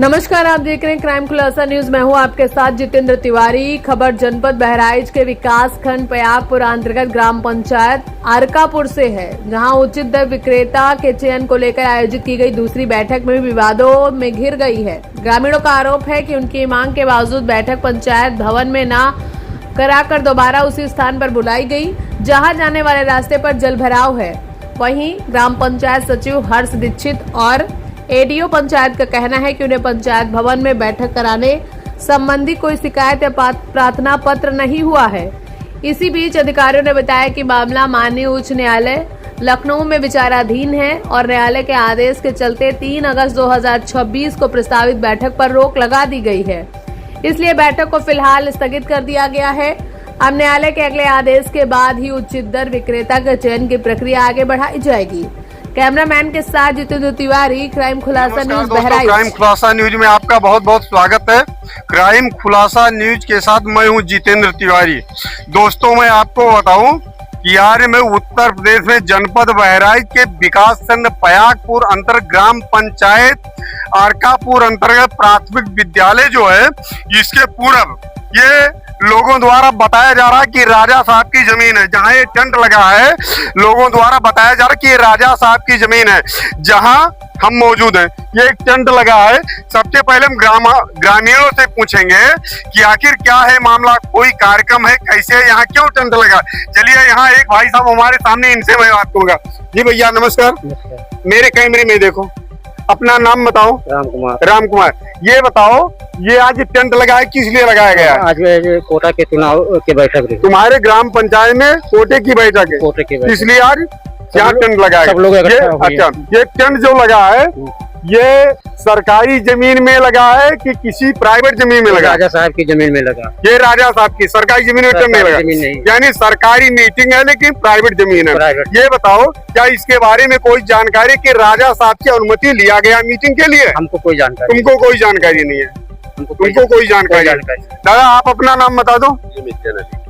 नमस्कार, आप देख रहे हैं क्राइम खुलासा न्यूज। मैं हूं आपके साथ जितेंद्र तिवारी। खबर जनपद बहराइच के विकास खंड पयागपुर अंतर्गत ग्राम पंचायत आरकापुर से है, जहां उचित दर विक्रेता के चयन को लेकर आयोजित की गई दूसरी बैठक में विवादों में घिर गई है। ग्रामीणों का आरोप है कि उनकी मांग के बावजूद बैठक पंचायत भवन में न कराकर दोबारा उसी स्थान पर बुलाई गई, जहां जाने वाले रास्ते पर जलभराव है। वहीं ग्राम पंचायत सचिव हर्ष दीक्षित और एडीओ पंचायत का कहना है कि उन्हें पंचायत भवन में बैठक कराने संबंधी कोई शिकायत या प्रार्थना पत्र नहीं हुआ है। इसी बीच अधिकारियों ने बताया कि मामला माननीय उच्च न्यायालय लखनऊ में विचाराधीन है और न्यायालय के आदेश के चलते 3 अगस्त 2026 को प्रस्तावित बैठक पर रोक लगा दी गई है। इसलिए बैठक को फिलहाल स्थगित कर दिया गया है। अब न्यायालय के अगले आदेश के बाद ही उचित दर विक्रेता के चयन की प्रक्रिया आगे बढ़ाई जाएगी। कैमरामैन के साथ जितेंद्र तिवारी, क्राइम खुलासा न्यूज बहराइच। क्राइम खुलासा न्यूज में आपका बहुत बहुत स्वागत है। क्राइम खुलासा न्यूज के साथ मैं हूं जितेंद्र तिवारी। दोस्तों, मैं आपको बताऊं कि यार मैं उत्तर प्रदेश में जनपद बहराइच के विकास खंड पयागपुर अंतर्गत ग्राम पंचायत आरकापुर अंतर्गत प्राथमिक विद्यालय जो है, इसके पूर्व ये लोगों द्वारा बताया जा रहा है कि राजा साहब की जमीन है। जहां ये टेंट लगा है, लोगों द्वारा बताया जा रहा है कि ये राजा साहब की जमीन है, जहां हम मौजूद हैं। ये एक टेंट लगा है। सबसे पहले हम ग्रामीणों से पूछेंगे कि आखिर क्या है मामला, कोई कार्यक्रम है, कैसे यहाँ क्यों टेंट लगा। चलिए, यहाँ एक भाई साहब हमारे सामने, इनसे मैं बात करूंगा। जी भैया नमस्कार। मेरे कैमरे में देखो, अपना नाम बताओ। राम कुमार। ये बताओ, ये आज टेंट लगा है, किस लिए लगाया गया? आज कोटा के चुनाव की बैठक रही। तुम्हारे ग्राम पंचायत में कोटे की बैठक है, कोटे की बैठक। इसलिए आज क्या टेंट लगाया? सब लोग अच्छा, ये टेंट जो लगा है ये सरकारी जमीन में लगा है कि किसी प्राइवेट जमीन में लगा? राजा साहब की जमीन में लगा। ये राजा साहब की सरकारी जमीन में टेंट नहीं लगा, यानी सरकारी मीटिंग है लेकिन प्राइवेट जमीन है। ये बताओ, क्या इसके बारे में कोई जानकारी कि राजा साहब की अनुमति लिया गया मीटिंग के लिए? हमको कोई जानकारी। तुमको कोई जानकारी नहीं है? तुमको कोई जानकारी? दादा, आप अपना नाम बता दो।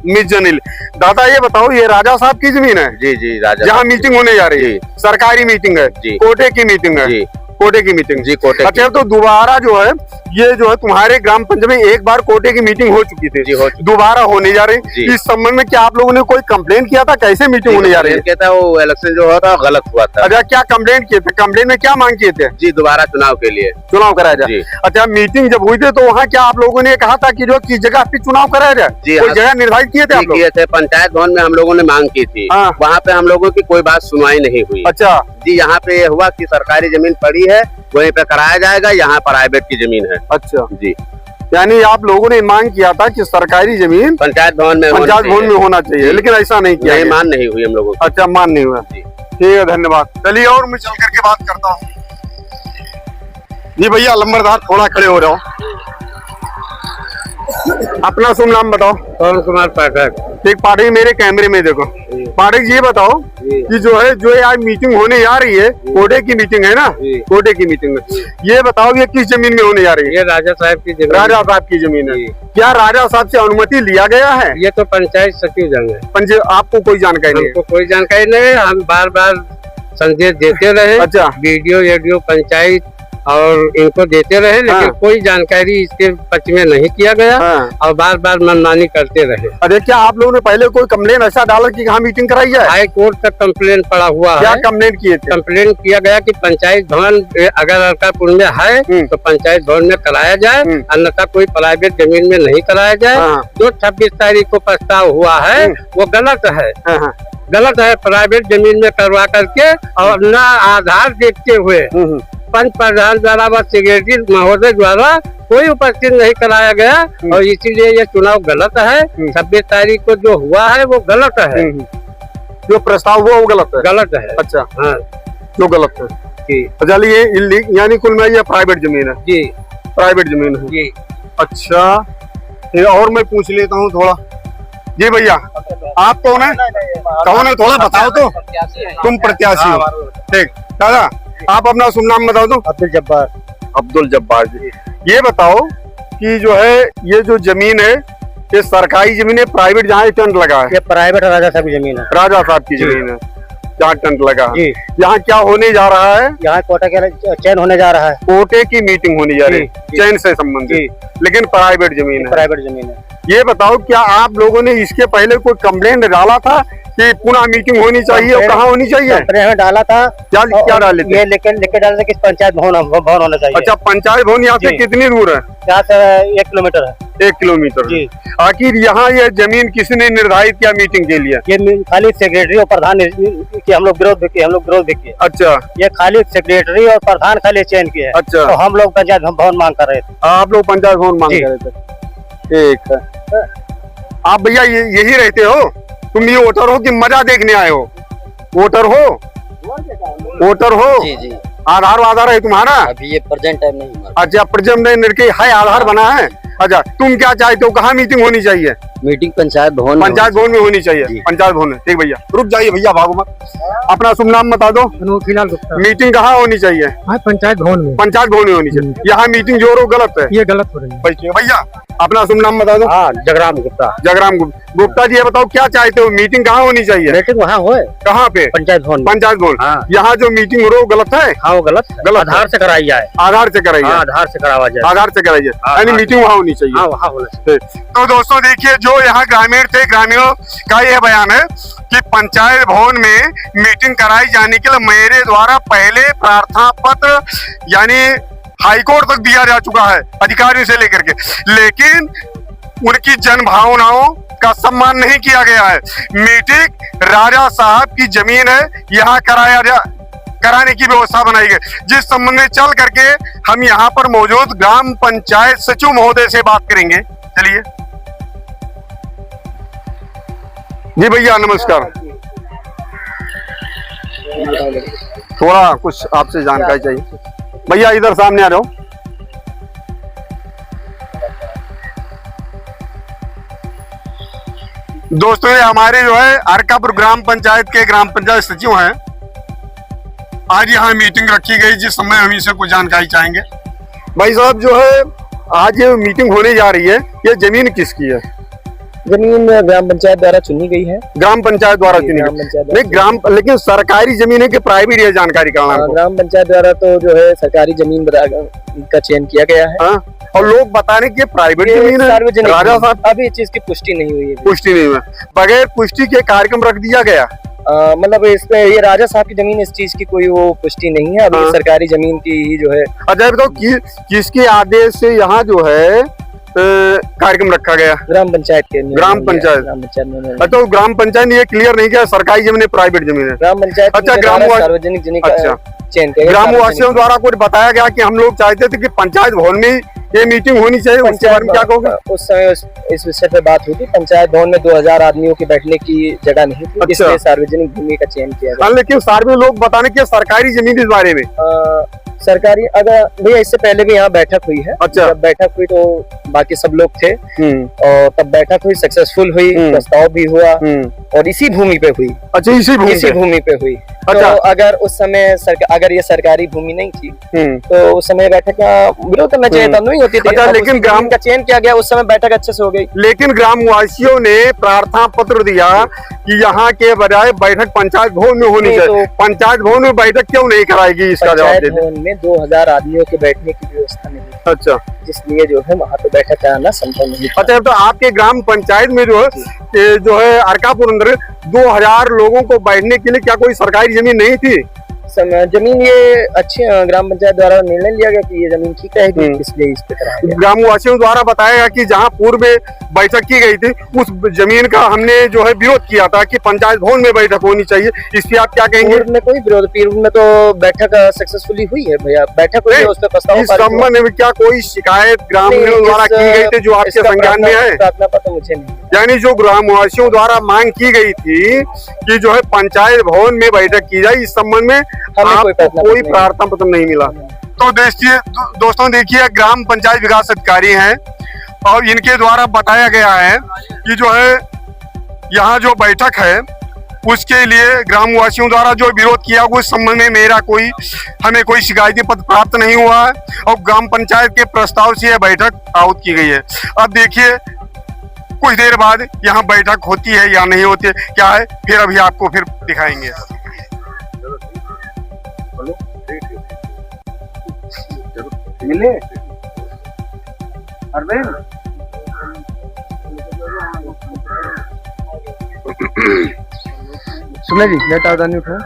मिर्जनिल। दादा, ये बताओ, ये राजा साहब की जमीन है? जी जी, राजा। जहाँ मीटिंग होने जा रही है, सरकारी मीटिंग है, कोटे की मीटिंग है। कोटे की मीटिंग जी, कोटे। अच्छा, तो दोबारा जो है ये जो है तुम्हारे ग्राम पंचायत में एक बार कोटे की मीटिंग हो चुकी थी, दोबारा होने जा रही। इस संबंध में क्या आप लोगों ने कोई कंप्लेंट किया था? कैसे मीटिंग होने जा रही है? कहता वो इलेक्शन जो हुआ था गलत हुआ था। अच्छा, क्या कंप्लेंट किए थे? कंप्लेंट में क्या मांग किए थे? जी, दोबारा चुनाव के लिए चुनाव कराया जाए। अच्छा, मीटिंग जब हुई थी तो वहाँ क्या आप लोगों ने कहा था कि जो किस जगह पे चुनाव कराया जाए? जी, कोई जगह निर्धारित किए थे? किए थे। पंचायत भवन में हम लोगों ने मांग की थी, वहाँ पे हम लोगों की कोई बात सुनवाई नहीं हुई। अच्छा जी, यहाँ पे ये हुआ कि सरकारी जमीन पड़ी है, वहीं पे कराया जाएगा, यहाँ प्राइवेट की जमीन है। अच्छा जी, यानी आप लोगों ने मांग किया था कि सरकारी जमीन पंचायत भवन में होना चाहिए, लेकिन ऐसा नहीं किया। मान नहीं हुई हम लोगों को। अच्छा, मान नहीं हुआ। ठीक है, धन्यवाद। चलिए, और मैं चल करके बात करता हूँ। जी भैया, लंबरदार थोड़ा खड़े हो जाओ। अपना शुभ नाम बताओ। पवन कुमार पाठक। एक पाठक, मेरे कैमरे में देखो। पाठक जी, ये बताओ कि जो है जो आज मीटिंग होने जा रही है, कोटे की मीटिंग है ना? कोटे की मीटिंग में ये बताओ, ये किस जमीन में होने जा रही है? ये राजा साहब की जमीन। राजा साहब की जमीन है। क्या राजा साहब से अनुमति लिया गया है? ये तो पंचायत सचिव जाने। आपको कोई जानकारी नहीं? कोई जानकारी नहीं। हम बार बार संदेश देते रहे। अच्छा, वीडियो रेडियो पंचायत और इनको देते रहे, लेकिन कोई जानकारी इसके पक्ष में नहीं किया गया। और बार बार मनमानी करते रहे। अरे, क्या आप लोगों ने पहले कोई कंप्लेन ऐसा डाला कि कहाँ मीटिंग कराई जाए? हाई कोर्ट तक कंप्लेन पड़ा हुआ है। क्या कंप्लेन किए थे? कंप्लेन किया गया कि पंचायत भवन अगर अरकापुर में है तो पंचायत भवन में कराया जाए, अन्यथा कोई प्राइवेट जमीन में नहीं कराया जाए। जो 26 तारीख को प्रस्ताव हुआ है वो गलत है। गलत है। प्राइवेट जमीन में करवा करके और अपना आधार देखते हुए पंच प्रधान द्वारा व सेक्रेटरी महोदय द्वारा कोई उपस्थित नहीं कराया गया, और इसीलिए ये चुनाव गलत है। 26 तारीख को जो हुआ है वो गलत है। जो प्रस्ताव हुआ वो गलत है? गलत है। अच्छा, हाँ, जो गलत है जी। चलिए, यानी कुल में ये प्राइवेट जमीन है? जी, प्राइवेट जमीन है जी। अच्छा, और मैं पूछ लेता हूँ थोड़ा। जी भैया, आप कौन है? कौन है, थोड़ा बताओ तो। तुम प्रत्याशी हो? ठीक। दादा, आप अपना शुभ नाम बताओ तो। अब्दुल जब्बार। अब्दुल जब्बार जी, ये बताओ कि जो है ये जो जमीन है, ये सरकारी जमीन है, प्राइवेट जहाँ टेंट लगा है? ये प्राइवेट राजा साहब की जमीन है। राजा साहब की जमीन है। जहाँ टेंट लगा है। जी। यहाँ क्या होने जा रहा है? यहाँ कोटा का चयन होने जा रहा है। कोटे की मीटिंग होने जा रही है, जी। चयन से संबंधित, लेकिन प्राइवेट जमीन है। प्राइवेट जमीन है। ये बताओ, क्या आप लोगों ने इसके पहले कोई कंप्लेंट डाला था कि पुनः मीटिंग होनी चाहिए और कहाँ होनी चाहिए? कंपनी में डाला था। क्या डाले थे? ये लेकिन लिख के डाला था कि पंचायत भवन होना चाहिए। अच्छा, पंचायत भवन यहाँ से जी। कितनी दूर है? यहाँ से 1 किलोमीटर है। 1 किलोमीटर। जी। आखिर यहाँ ये जमीन किसने निर्धारित किया मीटिंग के लिए? ये खाली सेक्रेटरी और प्रधान की हम लोग विरोध भी किए। अच्छा, ये खाली सेक्रेटरी और प्रधान खाली चयन किए। अच्छा। तो हम लोग पंचायत भवन मांग कर रहे थे। आप लोग पंचायत भवन मांग जी। रहे थे, ठीक है। आप भैया यही रहते हो? तुम ये वोटर हो कि मजा देखने आए हो? वोटर हो? वोटर हो? जी जी। आधार है तुम्हारा? अभी ये प्रेजेंट टाइम नहीं हमारा। अच्छा, प्रेजेंट के है, आधार बना है। अच्छा, तुम क्या चाहते हो, कहाँ मीटिंग होनी चाहिए? मीटिंग पंचायत भवन में पंचायत भवन में होनी चाहिए। जी। पंचायत भवन में, ठीक भैया। रुक जाइए भैया, भागो मत। अपना शुभ नाम बता दो। अनूठीलाल गुप्ता। मीटिंग कहाँ होनी चाहिए? पंचायत भवन में। पंचायत भवन में होनी चाहिए। यहाँ मीटिंग जो हो गलत है, ये गलत हो रही है। बैठिए भैया, अपना शुभ नाम बता दो। हाँ, जगराम गुप्ता। जगराम गुप्ता जी, ये बताओ क्या चाहते हो, मीटिंग कहाँ होनी चाहिए? मीटिंग वहाँ हो, कहाँ पे? पंचायत भवन में। पंचायत भवन। हाँ। यहाँ जो मीटिंग हो रही है वो गलत है? हाँ, वो गलत है। गलत है। आधार से कराई जाए। आधार से कराइए। हाँ, आधार से करावा जाए। आधार से कराइए, हाँ, यानी हाँ। मीटिंग वहाँ होनी चाहिए। हाँ, वहाँ होना चाहिए। तो दोस्तों देखिए, जो यहाँ ग्रामीण थे, ग्रामीणों का यह बयान है कि पंचायत भवन में मीटिंग कराई जाने के लिए मेरे द्वारा पहले प्रार्थना पत्र यानी हाईकोर्ट तक दिया जा चुका है अधिकारियों से लेकर के, लेकिन उनकी जन भावनाओं का सम्मान नहीं किया गया है। मीटिंग राजा साहब की जमीन है, यहाँ कराने की व्यवस्था बनाई गई, जिस संबंध में चल करके हम यहाँ पर मौजूद ग्राम पंचायत सचिव महोदय से बात करेंगे। चलिए जी भैया, नमस्कार। थोड़ा कुछ आपसे जानकारी चाहिए भैया, इधर सामने आ जाओ। दोस्तों, ये हमारे जो है अर्कापुर ग्राम पंचायत के ग्राम पंचायत सचिव हैं। आज यहाँ मीटिंग रखी गई, जिस समय हम इसे कुछ जानकारी चाहेंगे। भाई साहब, जो है आज ये मीटिंग होने जा रही है, ये जमीन किसकी है? जमीन ग्राम पंचायत द्वारा चुनी गई है। ग्राम पंचायत द्वारा चुनी ग्राम गई? पंचायत नहीं, ग्राम, लेकिन सरकारी जमीन है कि प्राइवेट? ये जानकारी करना है हमको। ग्राम पंचायत द्वारा तो जो है सरकारी जमीन का चयन किया गया है। हाँ? और लोग बता रहे कि ये प्राइवेट जमीन है। सार्वजनिक राजा साहब, अभी इस चीज की पुष्टि नहीं हुई है। पुष्टि नहीं हुआ, बगैर पुष्टि के कार्यक्रम रख दिया गया। मतलब इसमें ये राजा साहब की जमीन, इस चीज की कोई वो पुष्टि नहीं है। अभी हाँ। सरकारी जमीन की ही जो है। अच्छा बताओ, किसके आदेश से यहाँ जो है कार्यक्रम रखा गया? ग्राम पंचायत के ग्राम पंचायत। ग्राम पंचायत में अच्छा, तो ग्राम पंचायत ने ये क्लियर नहीं किया सरकारी जमीन है प्राइवेट जमीन है? ग्राम पंचायत अच्छा, के द्वारा ग्रामवासी- सार्वजनिक जमीन का अच्छा। चयन किया गया। ग्रामवासियों द्वारा कुछ बताया गया कि हम लोग चाहते थे कि पंचायत भवन में ये मीटिंग होनी चाहिए, उसके बारे में क्या कहोगे? उस समय इस विषय पे बात हुई थी। पंचायत भवन में 2000 आदमियों के बैठने की जगह नहीं थी, अच्छा। इसलिए सार्वजनिक भूमि का चयन किया गया। हाँ, लेकिन सारे लोग बताने की सरकारी जमीन इस बारे में। सरकारी, अगर भैया इससे पहले भी यहाँ बैठक हुई है। अच्छा। जब बैठक हुई तो बाकी सब लोग थे, और तब बैठक हुई, सक्सेसफुल हुई, प्रस्ताव भी हुआ, और इसी भूमि पे हुई। अच्छा, इसी भूमि पे हुई। अच्छा। तो अगर उस समय अगर ये सरकारी भूमि नहीं थी, तो उस समय बैठक का विरोध करना चाहिए था, नहीं होती थी। अच्छा, अब लेकिन उसी ग्राम जमीन का चयन किया गया, उस समय बैठक अच्छे से हो गई। लेकिन ग्रामवासियों ने प्रार्थना पत्र दिया कि यहाँ के बजाय बैठक पंचायत भवन में होनी नहीं, चाहिए। पंचायत भवन में बैठक क्यों नहीं कराएगी, इसका जवाब पंचायत दे दे। भवन में 2000 आदमियों के बैठने की व्यवस्था नहीं है, अच्छा, जिसलिए जो है वहाँ पे बैठक कराना संभव नहीं था। अच्छा, तो आपके ग्राम पंचायत में जो है अर्कापुर अंदर 2000 लोगों को बैठने के लिए क्या कोई सरकारी जमीन नहीं थी? जमीन ये अच्छी ग्राम पंचायत द्वारा निर्णय लिया गया कि ये जमीन ठीक रहेगी, इसलिए इस पे कराया गया। ग्रामवासियों द्वारा बताया गया कि जहाँ पूर्व में बैठक की गई थी, उस जमीन का हमने जो है विरोध किया था कि पंचायत भवन में बैठक होनी चाहिए। इस पे आप क्या कहेंगे? पूर्व में कोई विरोध, पूर्व में तो बैठक सक्सेसफुली हुई है भैया, बैठक हुई है, उस पे प्रस्ताव इस पारित हुआ। संबंध में क्या कोई शिकायत ग्रामीणों द्वारा की गई थी जो आपके संज्ञान में है? प्रार्थना पत्र मुझे नहीं। यानी जो ग्रामवासियों द्वारा मांग की गई थी कि जो है पंचायत भवन में बैठक की जाए, इस संबंध में आपको कोई प्रार्थना पत्र नहीं मिला। तो दोस्तों देखिए, ग्राम पंचायत विकास अधिकारी हैं और इनके द्वारा बताया गया है कि जो है यहाँ जो बैठक है उसके लिए ग्रामवासियों द्वारा जो विरोध किया, उस संबंध में हमें कोई शिकायती पत्र प्राप्त नहीं हुआ है और ग्राम पंचायत के प्रस्ताव से यह बैठक आहूत की गई है। अब देखिए कुछ देर बाद यहाँ बैठक होती है या नहीं होती है, क्या है, फिर अभी आपको फिर दिखाएंगे। मिले अरविंद सुने जी लेट आउट न्यू फोन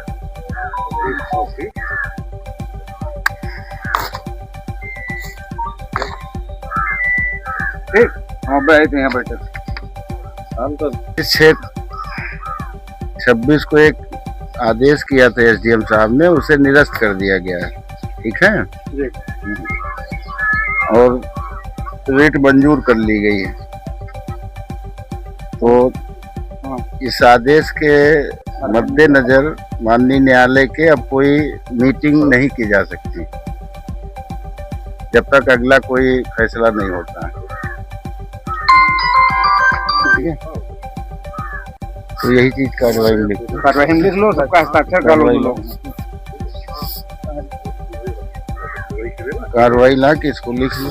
ठीक हाँ बैठे यहाँ बैठे हम तो 26 को एक आदेश किया था एसडीएम साहब ने, उसे निरस्त कर दिया गया है। ठीक है, और रेट मंजूर कर ली गई है। तो इस आदेश के मद्देनजर माननीय न्यायालय के अब कोई मीटिंग नहीं की जा सकती जब तक अगला कोई फैसला नहीं होता है। ठीक है, तो यही चीज कार्रवाई में लिख लो, सबका हस्ताक्षर कर लो। कार्रवाई ला के इसको लिख लो।